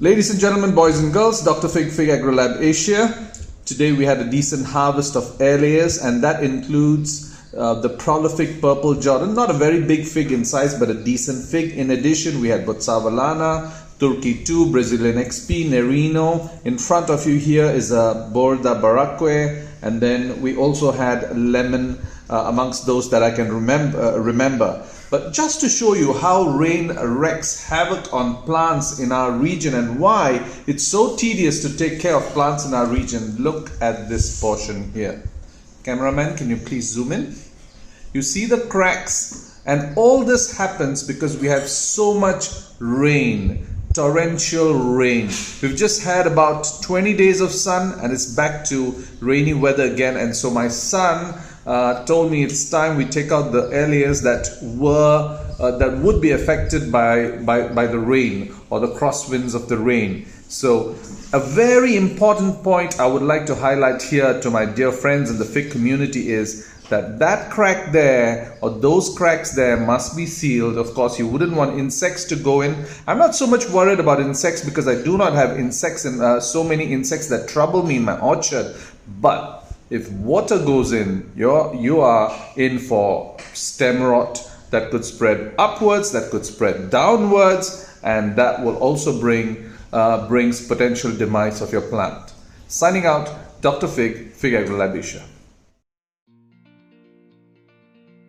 Ladies and gentlemen, boys and girls, Dr. Fig Agro Lab Asia. Today we had a decent harvest of airlayers, and that includes the prolific purple Jordan. Not a very big fig in size, but a decent fig. In addition, we had Botsavalana, Turkey 2, Brazilian XP, Nerino. In front of you here is a Borda Baraque, and then we also had lemon amongst those that I can remember. But just to show you how rain wreaks havoc on plants in our region and why it's so tedious to take care of plants in our region, look at this portion here. Cameraman, can you please zoom in? You see the cracks, and all this happens because we have so much rain, torrential rain. We've just had about 20 days of sun and it's back to rainy weather again, and so my son told me it's time we take out the airlayers that would be affected by the rain or the crosswinds of the rain. So a very important point I would like to highlight here to my dear friends in the fig community is that crack there, or those cracks there, must be sealed. Of course, you wouldn't want insects to go in. I'm not so much worried about insects because I do not have insects and so many insects that trouble me in my orchard. But if water goes in, you are in for stem rot that could spread upwards, that could spread downwards, and that will also brings potential demise of your plant. Signing out, Dr. Fig Agro Lab Asia.